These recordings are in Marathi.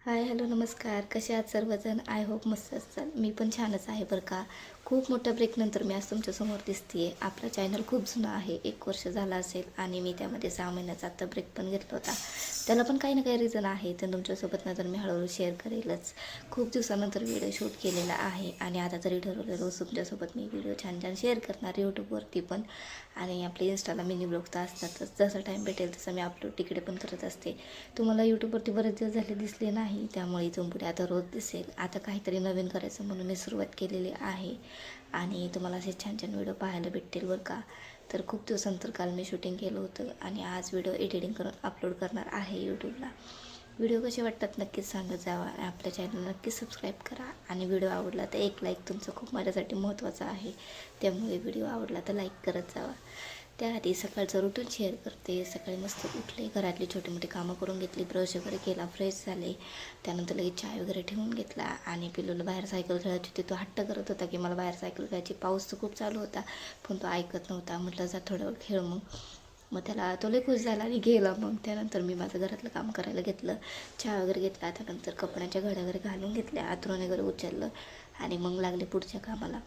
हाय हॅलो नमस्कार. कसे आहात सर्वजण? आय होप मस्त असाल. मी पण छानच आहे बरं का. खूप मोठ्या ब्रेकनंतर मी आज तुमच्यासमोर दिसते आहे. आपला चॅनल खूप जुना आहे, 1 वर्ष झाला असेल आणि मी त्यामध्ये 6 महिन्याचा आत्ता ब्रेक पण घेतला होता. त्याला पण काही ना काही रिझन आहे, तर तुमच्यासोबत नंतर मी हळूहळू शेअर करेलच. खूप दिवसानंतर व्हिडिओ शूट केलेला आहे आणि आता तरी ठरवलं रोज तुमच्यासोबत मी व्हिडिओ छान छान शेअर करणार यूट्यूबवरती पण, आणि आपले इंस्टाला मिनी ब्लॉग तर असतातच. जसा टाईम भेटेल तसं मी अपलोड तिकडे पण करत असते. तुम्हाला यूट्यूबवरती बरेच दिवस झाले दिसले नाही, त्यामुळे इथून पुढे आता रोज दिसेल. आता काहीतरी नवीन करायचं म्हणून मी सुरुवात केलेली आहे आणि तुम्हाला असे छान छान व्हिडिओ पाहायला भेटतील बरं का. तर खूप दिवसानंतर काल मी शूटिंग केलं होतं आणि आज व्हिडिओ एडिटिंग करून अपलोड करणार आहे यूट्यूबला. व्हिडिओ कसे वाटतात नक्कीच सांगत जावा. आपल्या चॅनल नक्कीच सबस्क्राईब करा आणि व्हिडिओ आवडला तर एक लाईक तुमचं खूप माझ्यासाठी महत्त्वाचं आहे. त्यामुळे व्हिडिओ आवडला तर लाईक करत जावा. त्याआधी सकाळचं रुटीन शेअर करते. सकाळी मस्त उठले, घरातली छोटी मोठी कामं करून घेतली, ब्रश वगैरे केला, फ्रेश झाले. त्यानंतर लगेच चाय वगैरे ठेवून घेतला आणि पिल्लूला बाहेर सायकल खेळायची होती. तो हट्ट करत होता की मला बाहेर सायकल खेळायची. पाऊस तर खूप चालू होता पण तो ऐकत नव्हता. म्हटलं जा थोडं वेळ खेळ मग. मग त्याला तो लय खुश झाला आणि गेला. मग त्यानंतर मी माझं घरातलं काम करायला घेतलं. चहा वगैरे घेतला. त्यानंतर कपड्यांच्या घड्या वगैरे घालून घेतल्या, अंथरूण वगैरे उचललं आणि मग लागले पुढच्या कामाला.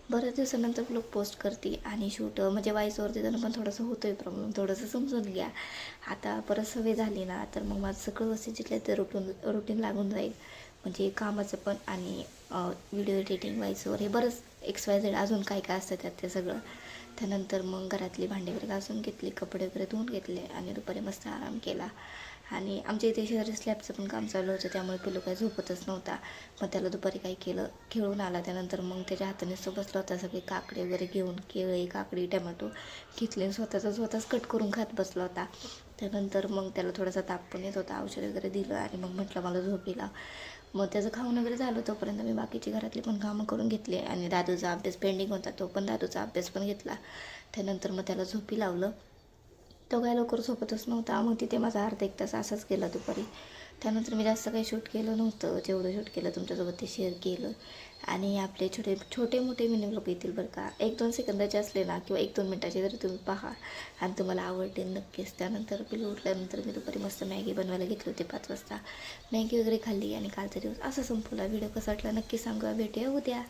बऱ्याच दिवसानंतर ब्लॉग पोस्ट करते आणि शूट म्हणजे वॉइसवर देताना पण थोडंसं होतो आहे प्रॉब्लेम, थोडंसं समजून घ्या. आता परत सवय झाली ना, तर मग माझं सगळं व्यवस्थित जिथलं ते रुटीन लागून जाईल. म्हणजे कामाचं पण आणि व्हिडिओ एडिटिंग वॉइसवर हे बरंच XYZ अजून काय काय असतं त्यात ते सगळं. त्यानंतर मग घरातली भांडी वगैरे घासून घेतली, कपडे वगैरे धुवून घेतले आणि दुपारी मस्त आराम केला. आणि आमच्या इथे शेजारी स्लॅबचं पण काम चालू होतं, त्यामुळे पिल्लू काही झोपतच नव्हता. मग त्याला दुपारी काही केलं, खेळून आला. त्यानंतर मग त्याच्या हाताने तो बसला होता. सगळे काकडे वगैरे घेऊन, केळी, काकडी, टमॅटो घेतले, स्वतःच कट करून खात बसला होता. त्यानंतर मग त्याला थोडासा ताप पण येत होता, औषध वगैरे दिलं आणि मग म्हटलं मला झोपीला. मग त्याचं खाऊन वगैरे झालं तोपर्यंत मी बाकीची घरातली पण कामं करून घेतली आणि दादूचा अभ्यास पेंडिंग होता, तो पण दादूचा अभ्यास पण घेतला. त्यानंतर मग त्याला झोपी लावलं. तो काय लवकर झोपतच नव्हता. मग तिथे माझा अर्धा 1 तास असाच गेला दुपारी. त्यानंतर मी जास्त काही शूट केलं नव्हतं. जेवढं शूट केलं तुमच्यासोबत ते शेअर केलं. आणि आपले छोटे मोठे मिनी ब्लॉग येतील बरं का. 1-2 सेकंदाचे असले ना किंवा 1-2 मिनटाचे तरी तुम्ही पहा आणि तुम्हाला आवडतील नक्कीच. त्यानंतर पिल्लू उठल्यानंतर मी दुपारी मस्त मॅगी बनवायला घेतली होती 5 वाजता. मॅगी वगैरे खाल्ली आणि कालचा दिवस असा संपवला. व्हिडिओ कसा वाटला नक्की सांगा. भेटूया उद्या.